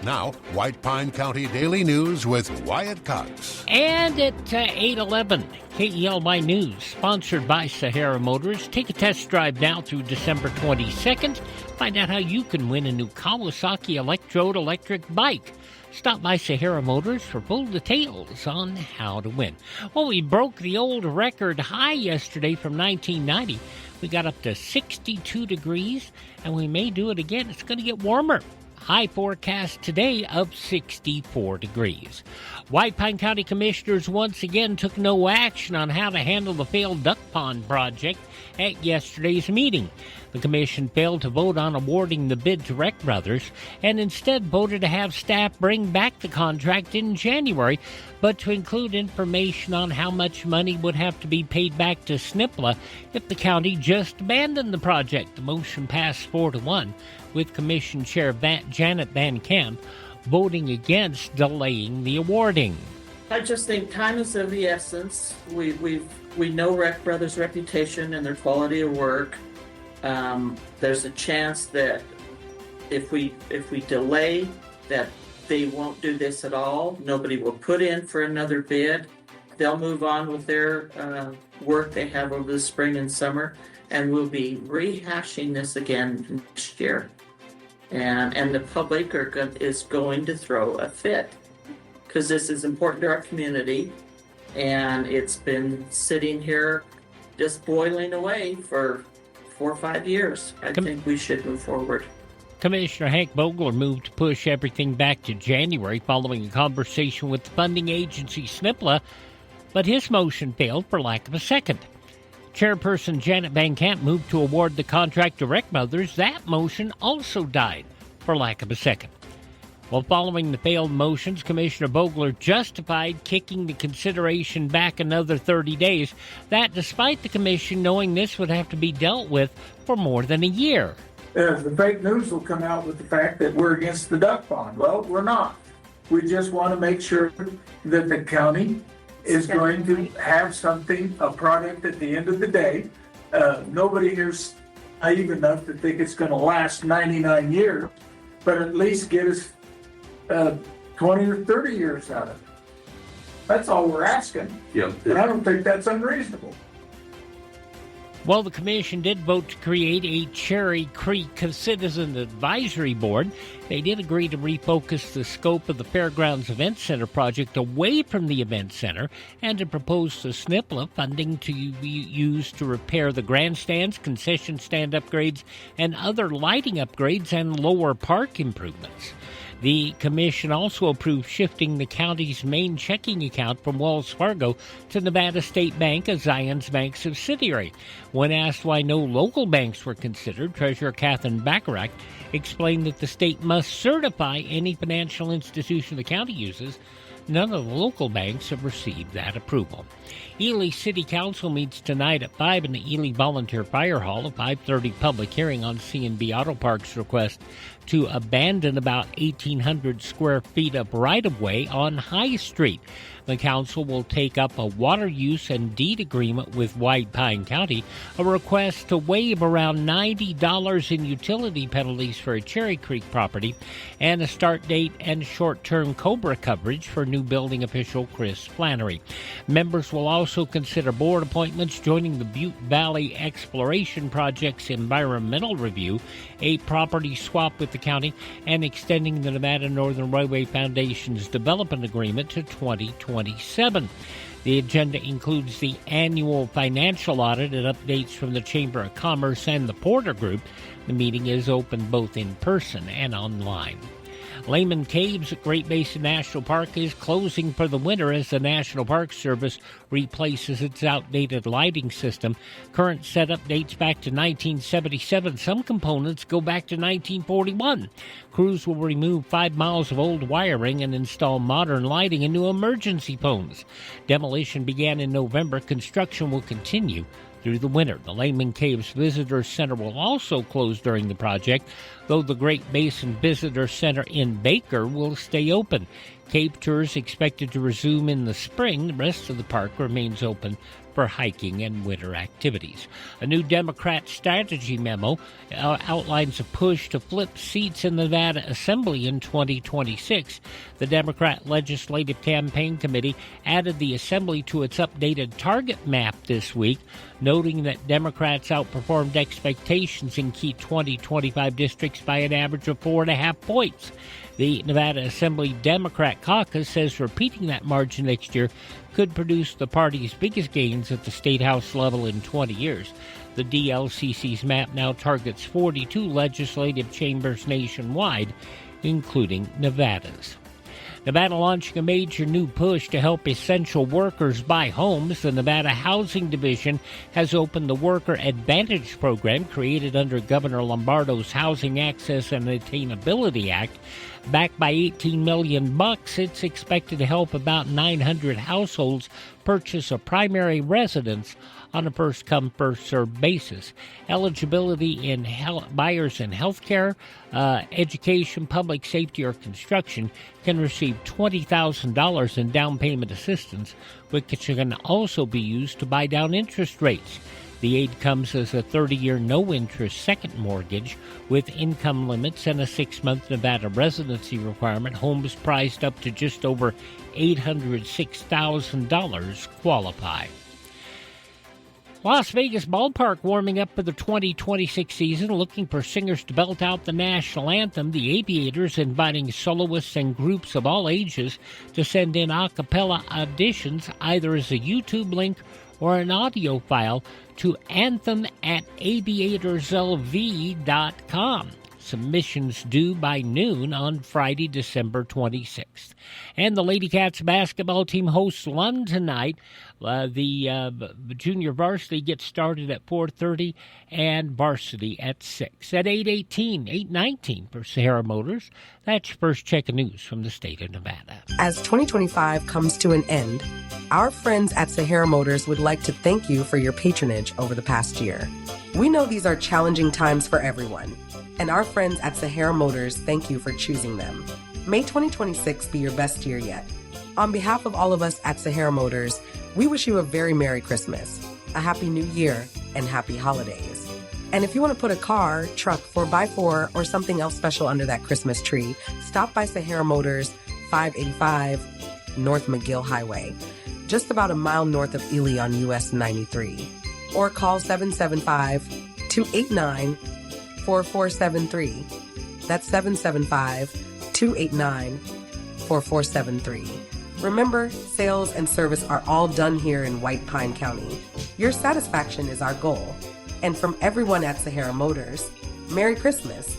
Now, White Pine County Daily News with Wyatt Cox. And at 8:11, KELY News, sponsored by Sahara Motors. Take a test drive now through December 22nd. Find out how you can win a new Kawasaki Electrode electric bike. Stop by Sahara Motors for full details on how to win. Well, we broke the old record high yesterday from 1990. We got up to 62 degrees, and we may do it again. It's going to get warmer. High forecast today of 64 degrees. White Pine County Commissioners once again took no action on how to handle the failed duck pond project at yesterday's meeting. The commission failed to vote on awarding the bid to Reck Brothers and instead voted to have staff bring back the contract in January, but to include information on how much money would have to be paid back to SNPLA if the county just abandoned the project. The motion passed 4-1, with Commission Chair Janet Van Camp voting against delaying the awarding. I just think time is of the essence. We know Reck Brothers' reputation and their quality of work. There's a chance that if we delay, that they won't do this at all. Nobody will put in for another bid. They'll move on with their work they have over the spring and summer, and we'll be rehashing this again next year. And the public is going to throw a fit, because this is important to our community, and it's been sitting here just boiling away for 4 or 5 years. I think we should move forward. Commissioner Hank Vogler moved to push everything back to January following a conversation with the funding agency SNPLA, but his motion failed for lack of a second. Chairperson Janet Van Camp moved to award the contract to Reck Brothers. That motion also died for lack of a second. Well, following the failed motions, Commissioner Vogler justified kicking the consideration back another 30 days, that despite the commission knowing this would have to be dealt with for more than a year. The fake news will come out with the fact that we're against the duck pond. Well, we're not. We just want to make sure that the county is going to have something, a product at the end of the day. Nobody here's naive enough to think it's going to last 99 years, but at least get us 20 or 30 years out of it. That's all we're asking. Yeah. And I don't think that's unreasonable. Well, the commission did vote to create a Cherry Creek Citizen Advisory Board. They did agree to refocus the scope of the Fairgrounds Event Center project away from the event center and to propose to SNPLA funding to be used to repair the grandstands, concession stand upgrades, and other lighting upgrades and lower park improvements. The commission also approved shifting the county's main checking account from Wells Fargo to Nevada State Bank, a Zions Bank subsidiary. When asked why no local banks were considered, Treasurer Catherine Bacharach explained that the state must certify any financial institution the county uses. None of the local banks have received that approval. Ely City Council meets tonight at 5 in the Ely Volunteer Fire Hall, a 5:30 public hearing on C&B Auto Park's request to abandon about 1,800 square feet of right-of-way on High Street. The council will take up a water use and deed agreement with White Pine County, a request to waive around $90 in utility penalties for a Cherry Creek property, and a start date and short-term COBRA coverage for new building official Chris Flannery. Members will also consider board appointments joining the Butte Valley Exploration Project's environmental review, a property swap with the county, and extending the Nevada Northern Railway Foundation's development agreement to 2027. The agenda includes the annual financial audit and updates from the Chamber of Commerce and the Porter Group. The meeting is open both in person and online. Lehman Caves at Great Basin National Park is closing for the winter as the National Park Service replaces its outdated lighting system. Current setup dates back to 1977. Some components go back to 1941. Crews will remove 5 miles of old wiring and install modern lighting and new emergency phones. Demolition began in November. Construction will continue through the winter. The Lehman Caves Visitor Center will also close during the project, though the Great Basin Visitor Center in Baker will stay open. Cave tours expected to resume in the spring. The rest of the park remains open for hiking and winter activities. A new Democrat strategy memo outlines a push to flip seats in the Nevada Assembly in 2026. The Democrat Legislative Campaign Committee added the Assembly to its updated target map this week, noting that Democrats outperformed expectations in key 2025 districts by an average of 4.5 points. The Nevada Assembly Democrat Caucus says repeating that margin next year could produce the party's biggest gains at the state house level in 20 years. The DLCC's map now targets 42 legislative chambers nationwide, including Nevada's. Nevada launching a major new push to help essential workers buy homes. The Nevada Housing Division has opened the Worker Advantage Program created under Governor Lombardo's Housing Access and Attainability Act. Backed by $18 million, it's expected to help about 900 households purchase a primary residence on a first-come, first-served basis. Eligibility in buyers in healthcare, education, public safety, or construction can receive $20,000 in down payment assistance, which can also be used to buy down interest rates. The aid comes as a 30-year no-interest second mortgage with income limits and a 6-month Nevada residency requirement. Homes priced up to just over $806,000 qualify. Las Vegas Ballpark warming up for the 2026 season, looking for singers to belt out the national anthem. The Aviators inviting soloists and groups of all ages to send in a cappella auditions, either as a YouTube link or an audio file, to anthem@aviatorslv.com. Submissions due by noon on Friday, December 26th. And the Ladycats basketball team hosts Lund tonight. The junior varsity gets started at 4:30 and varsity at 6. At 8:19 for Sahara Motors. That's your first check of news from the state of Nevada. As 2025 comes to an end, our friends at Sahara Motors would like to thank you for your patronage over the past year. We know these are challenging times for everyone, and our friends at Sahara Motors thank you for choosing them. May 2026 be your best year yet. On behalf of all of us at Sahara Motors, we wish you a very Merry Christmas, a Happy New Year, and Happy Holidays. And if you want to put a car, truck, 4x4, or something else special under that Christmas tree, stop by Sahara Motors, 585 North McGill Highway, just about a mile north of Ely on US 93. Or call 775-289-4473. That's 775-289-4473. Remember, sales and service are all done here in White Pine County. Your satisfaction is our goal. And from everyone at Sahara Motors, Merry Christmas